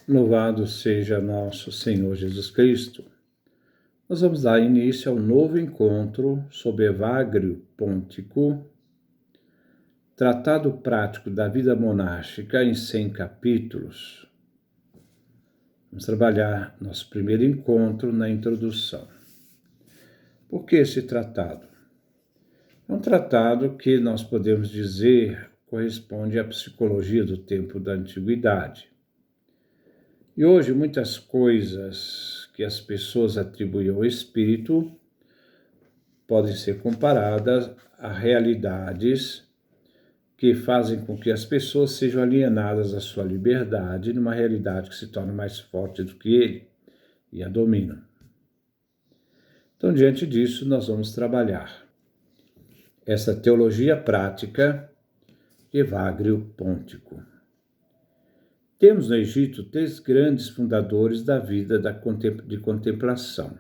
Louvado seja nosso Senhor Jesus Cristo. Nós vamos dar início ao novo encontro sobre Evagrio Pontico, Tratado Prático da Vida Monástica em 100 capítulos. Vamos trabalhar nosso primeiro encontro na introdução. Por que esse tratado? É um tratado que nós podemos dizer corresponde à psicologia do tempo da antiguidade. E hoje muitas coisas que as pessoas atribuem ao espírito podem ser comparadas a realidades que fazem com que as pessoas sejam alienadas à sua liberdade numa realidade que se torna mais forte do que ele e a dominam. Então, diante disso, nós vamos trabalhar essa teologia prática de Evagrio Pontico. Temos no Egito 3 grandes fundadores da vida de contemplação.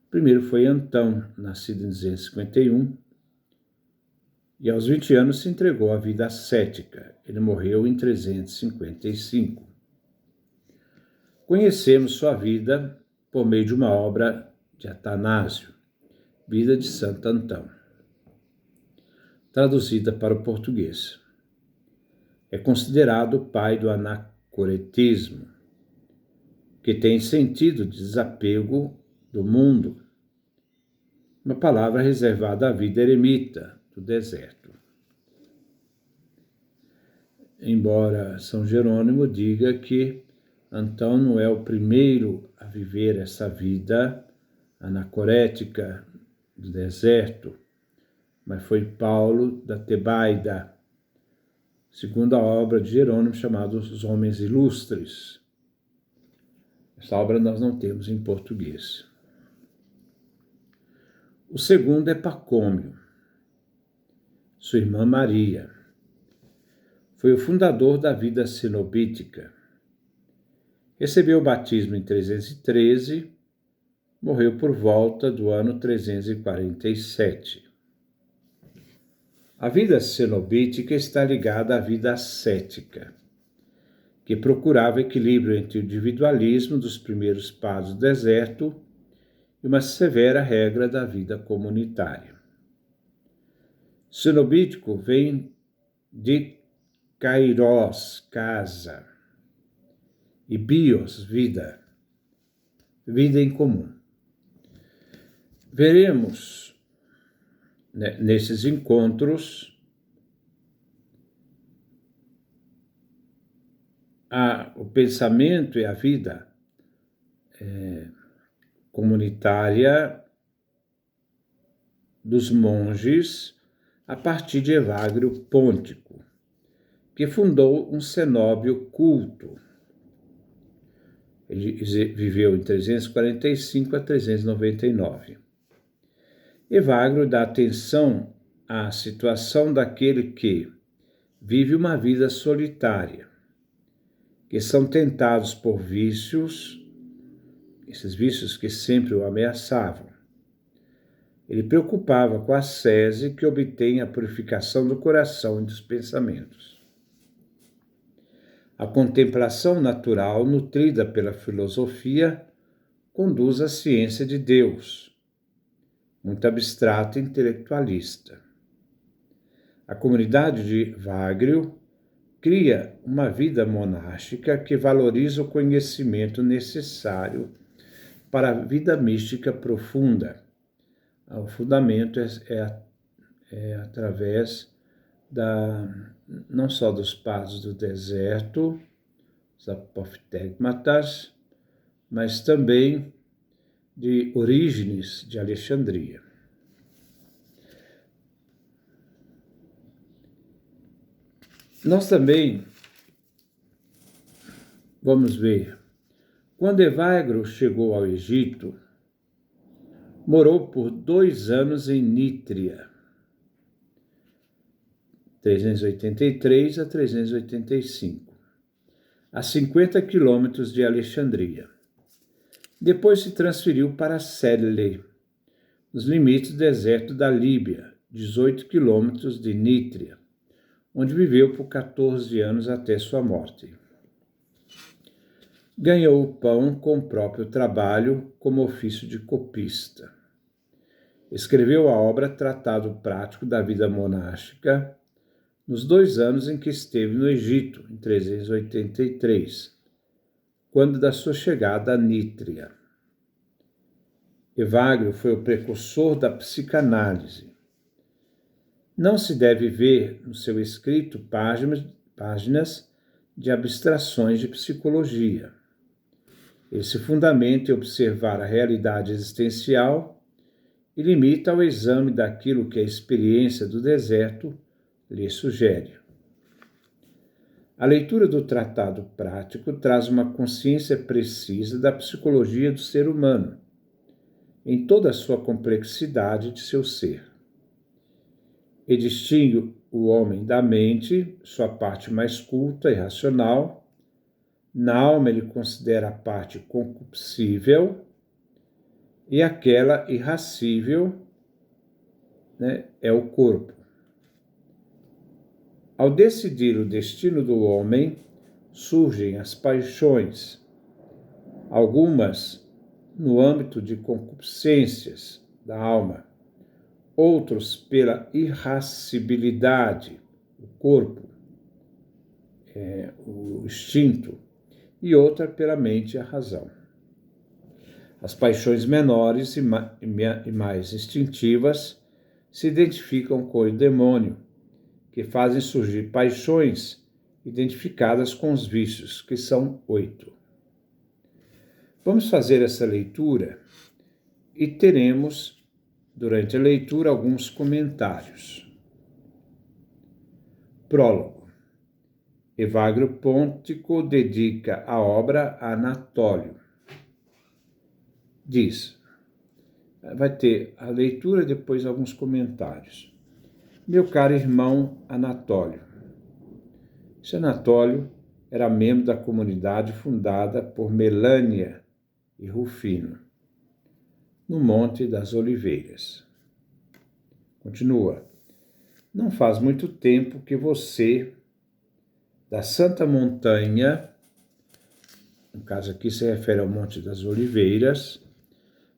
O primeiro foi Antão, nascido em 251, e aos 20 anos se entregou à vida ascética. Ele morreu em 355. Conhecemos sua vida por meio de uma obra de Atanásio, Vida de Santo Antão, traduzida para o português. É considerado o pai do anacoretismo, que tem sentido de desapego do mundo, uma palavra reservada à vida eremita do deserto. Embora São Jerônimo diga que Antão não é o primeiro a viver essa vida anacorética do deserto, mas foi Paulo da Tebaida, segundo a obra de Jerônimo chamada Os Homens Ilustres. Essa obra nós não temos em português. O segundo é Pacômio, sua irmã Maria. Foi o fundador da vida cenobítica. Recebeu o batismo em 313, morreu por volta do ano 347. A vida cenobítica está ligada à vida ascética, que procurava equilíbrio entre o individualismo dos primeiros padres do deserto e uma severa regra da vida comunitária. Cenobítico vem de kairos, casa, e bios, vida, vida em comum. Veremos nesses encontros o pensamento e a vida comunitária dos monges a partir de Evagrio Pontico, que fundou um cenóbio culto. Ele viveu em 345 a 399. Evagrio dá atenção à situação daquele que vive uma vida solitária, que são tentados por vícios, esses vícios que sempre o ameaçavam. Ele preocupava com a ascese que obtém a purificação do coração e dos pensamentos. A contemplação natural, nutrida pela filosofia, conduz à ciência de Deus, muito abstrata e intelectualista. A comunidade de Evagrio cria uma vida monástica que valoriza o conhecimento necessário para a vida mística profunda. O fundamento é através não só dos padres do deserto, os apoftegmatas, mas também de Orígenes de Alexandria. Nós também vamos ver, quando Evagrio chegou ao Egito, morou por 2 anos em Nítria, 383 a 385, a 50 quilômetros de Alexandria. Depois se transferiu para Celle, nos limites do deserto da Líbia, 18 quilômetros de Nítria, onde viveu por 14 anos até sua morte. Ganhou o pão com o próprio trabalho como ofício de copista. Escreveu a obra Tratado Prático da Vida Monástica nos 2 anos em que esteve no Egito, em 383, quando da sua chegada a Nítria. Evagrio foi o precursor da psicanálise. Não se deve ver no seu escrito páginas de abstrações de psicologia. Ele se fundamenta em observar a realidade existencial e limita ao exame daquilo que a experiência do deserto lhe sugere. A leitura do Tratado Prático traz uma consciência precisa da psicologia do ser humano, em toda a sua complexidade de seu ser. E distingue o homem da mente, sua parte mais culta e racional. Na alma ele considera a parte concupiscível e aquela irracível, é o corpo. Ao decidir o destino do homem, surgem as paixões, algumas no âmbito de concupiscências da alma, outros pela irascibilidade, o corpo, o instinto, e outra pela mente e a razão. As paixões menores e mais instintivas se identificam com o demônio, que fazem surgir paixões identificadas com os vícios, que são 8. Vamos fazer essa leitura e teremos, durante a leitura, alguns comentários. Prólogo. Evagrio Póntico dedica a obra a Anatólio. Diz, vai ter a leitura e depois alguns comentários. Meu caro irmão Anatólio. Esse Anatólio era membro da comunidade fundada por Melânia e Rufino, no Monte das Oliveiras. Continua. Não faz muito tempo que você, da Santa Montanha, no caso aqui se refere ao Monte das Oliveiras,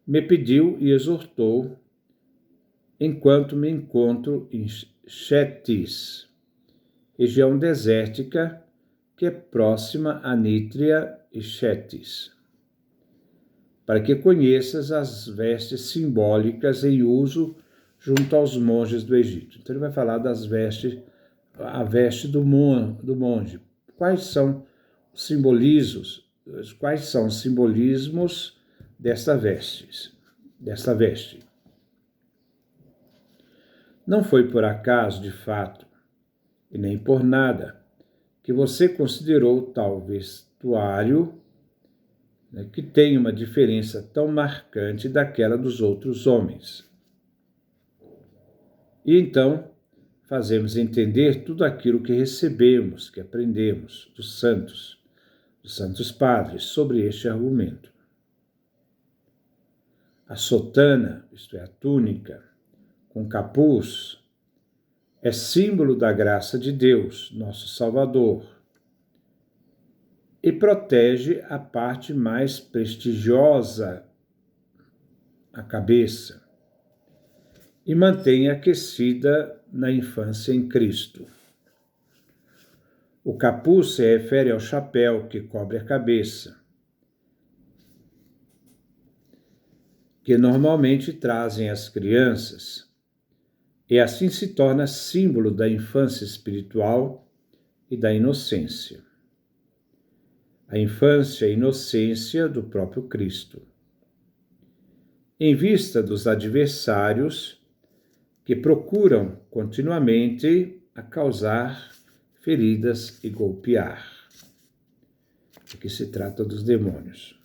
me pediu e exortou enquanto me encontro em Chétis, região desértica que é próxima a Nítria e Chétis, para que conheças as vestes simbólicas em uso junto aos monges do Egito. Então ele vai falar das vestes, a veste do monge. Quais são os simbolismos desta veste? Não foi por acaso, de fato, e nem por nada, que você considerou tal vestuário, que tem uma diferença tão marcante daquela dos outros homens. E então, fazemos entender tudo aquilo que recebemos, que aprendemos dos santos padres, sobre este argumento. A sotana, isto é, a túnica, com capuz, é símbolo da graça de Deus, nosso Salvador, e protege a parte mais prestigiosa, a cabeça, e mantém aquecida na infância em Cristo. O capuz se refere ao chapéu que cobre a cabeça, que normalmente trazem as crianças, e assim se torna símbolo da infância espiritual e da inocência. A infância e a inocência do próprio Cristo. Em vista dos adversários que procuram continuamente a causar feridas e golpear. Aqui se trata dos demônios.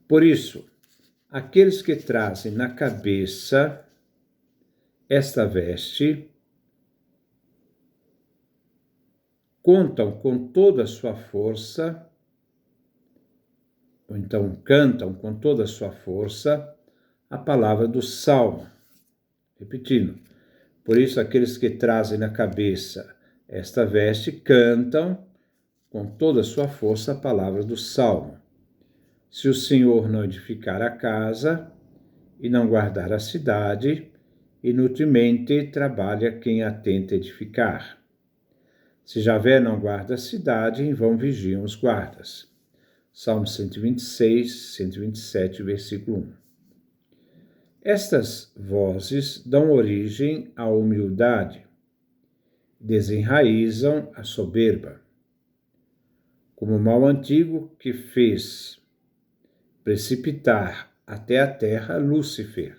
Por isso, aqueles que trazem na cabeça esta veste contam com toda a sua força, ou então cantam com toda a sua força a palavra do Salmo. Repetindo, por isso aqueles que trazem na cabeça esta veste cantam com toda a sua força a palavra do Salmo. Se o Senhor não edificar a casa e não guardar a cidade, inutilmente trabalha quem a tenta edificar. Se Javé não guarda a cidade, em vão vigiam os guardas. Salmo 126, 127, versículo 1. Estas vozes dão origem à humildade, desenraizam a soberba. Como o mal antigo que fez precipitar até a terra Lúcifer,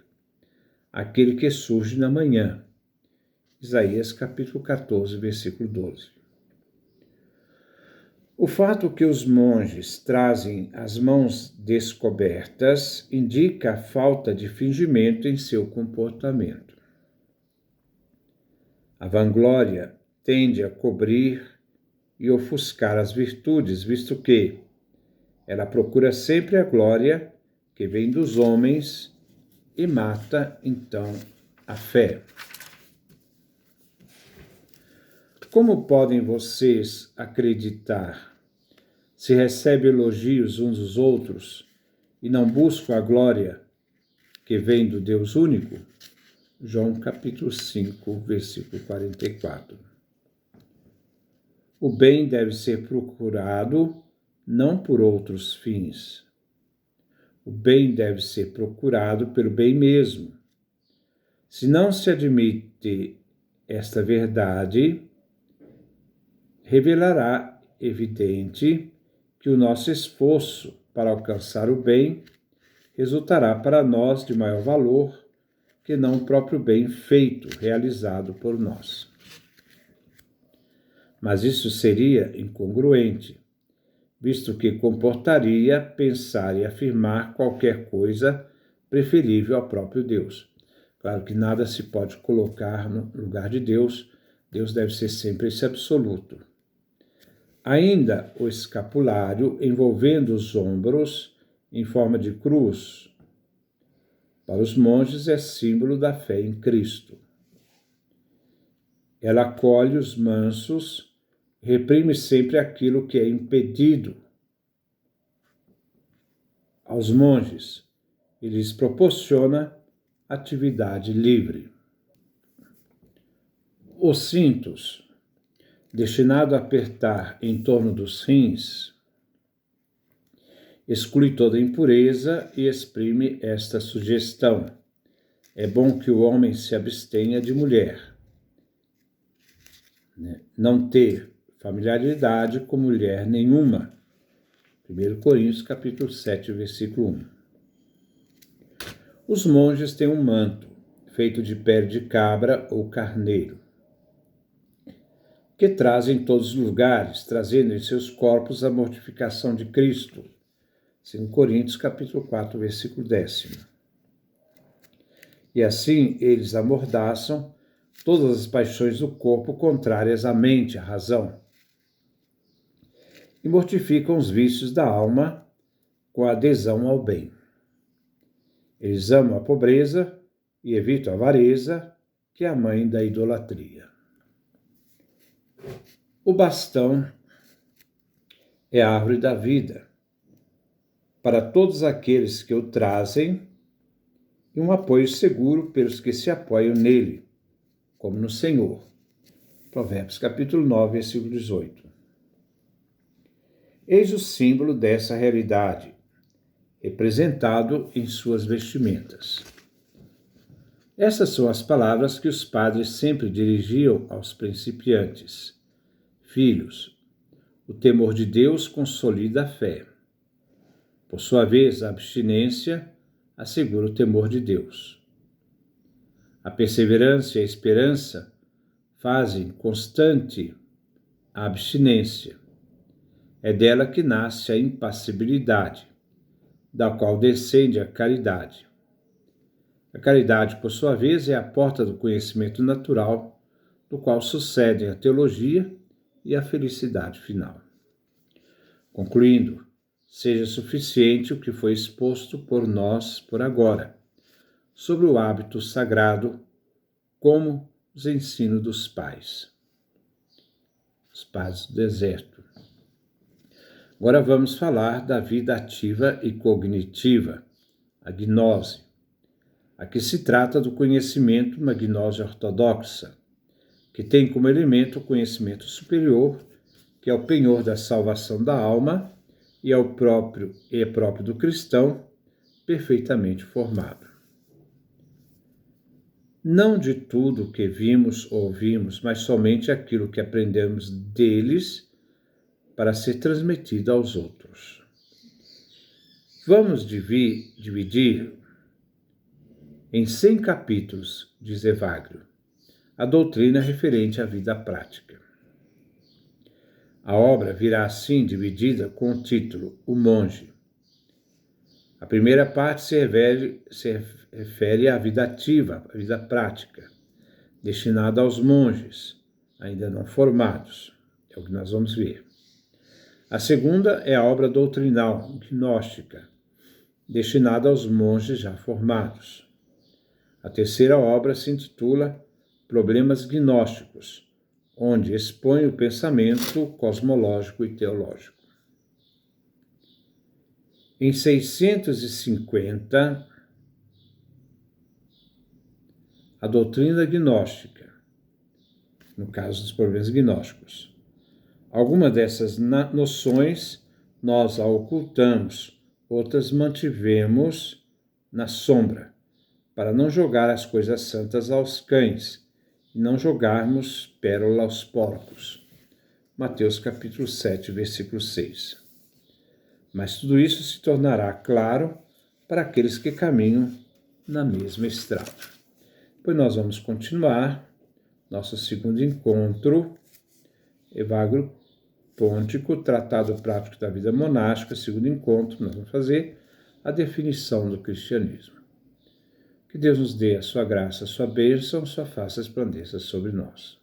aquele que surge na manhã. Isaías capítulo 14, versículo 12. O fato que os monges trazem as mãos descobertas indica a falta de fingimento em seu comportamento. A vanglória tende a cobrir e ofuscar as virtudes, visto que ela procura sempre a glória que vem dos homens e mata, então, a fé. Como podem vocês acreditar se recebem elogios uns dos outros e não buscam a glória que vem do Deus único? João capítulo 5, versículo 44. O bem deve ser procurado não por outros fins. O bem deve ser procurado pelo bem mesmo. Se não se admite esta verdade, revelará evidente que o nosso esforço para alcançar o bem resultará para nós de maior valor que não o próprio bem feito, realizado por nós. Mas isso seria incongruente, visto que comportaria pensar e afirmar qualquer coisa preferível ao próprio Deus. Claro que nada se pode colocar no lugar de Deus, Deus deve ser sempre esse absoluto. Ainda o escapulário envolvendo os ombros em forma de cruz, para os monges é símbolo da fé em Cristo. Ela acolhe os mansos, reprime sempre aquilo que é impedido aos monges e lhes proporciona atividade livre. Os cintos, destinado a apertar em torno dos rins, exclui toda impureza e exprime esta sugestão: é bom que o homem se abstenha de mulher, não ter familiaridade com mulher nenhuma. 1 Coríntios capítulo 7, versículo 1. Os monges têm um manto feito de pele de cabra ou carneiro, que trazem em todos os lugares, trazendo em seus corpos a mortificação de Cristo. 2 Coríntios capítulo 4, versículo 10. E assim eles amordaçam todas as paixões do corpo contrárias à mente, à razão, e mortificam os vícios da alma com a adesão ao bem. Eles amam a pobreza e evitam a avareza, que é a mãe da idolatria. O bastão é a árvore da vida para todos aqueles que o trazem e um apoio seguro pelos que se apoiam nele, como no Senhor. Provérbios capítulo 9, versículo 18. Eis o símbolo dessa realidade, representado em suas vestimentas. Essas são as palavras que os padres sempre dirigiam aos principiantes. Filhos, o temor de Deus consolida a fé. Por sua vez, a abstinência assegura o temor de Deus. A perseverança e a esperança fazem constante a abstinência. É dela que nasce a impassibilidade, da qual descende a caridade. A caridade, por sua vez, é a porta do conhecimento natural, do qual sucedem a teologia e a felicidade final. Concluindo, seja suficiente o que foi exposto por nós por agora, sobre o hábito sagrado, como os ensinos dos pais. Os pais do deserto. Agora vamos falar da vida ativa e cognitiva, a gnose. Aqui se trata do conhecimento, uma gnose ortodoxa, que tem como elemento o conhecimento superior, que é o penhor da salvação da alma e é próprio do cristão, perfeitamente formado. Não de tudo que vimos ou ouvimos, mas somente aquilo que aprendemos deles para ser transmitido aos outros. Vamos dividir em 100 capítulos, diz Evagrio, a doutrina referente à vida prática. A obra virá assim dividida com o título O Monge. A primeira parte se refere à vida ativa, à vida prática, destinada aos monges, ainda não formados. É o que nós vamos ver. A segunda é a obra doutrinal, gnóstica, destinada aos monges já formados. A terceira obra se intitula Problemas Gnósticos, onde expõe o pensamento cosmológico e teológico. Em 650, a doutrina gnóstica, no caso dos problemas gnósticos. Algumas dessas noções nós a ocultamos, outras mantivemos na sombra, para não jogar as coisas santas aos cães e não jogarmos pérola aos porcos. Mateus capítulo 7, versículo 6. Mas tudo isso se tornará claro para aqueles que caminham na mesma estrada. Depois nós vamos continuar nosso segundo encontro, Evagrio Pontico, Tratado Prático da Vida Monástica, segundo encontro, nós vamos fazer a definição do cristianismo. Que Deus nos dê a sua graça, a sua bênção, sua face resplandeça sobre nós.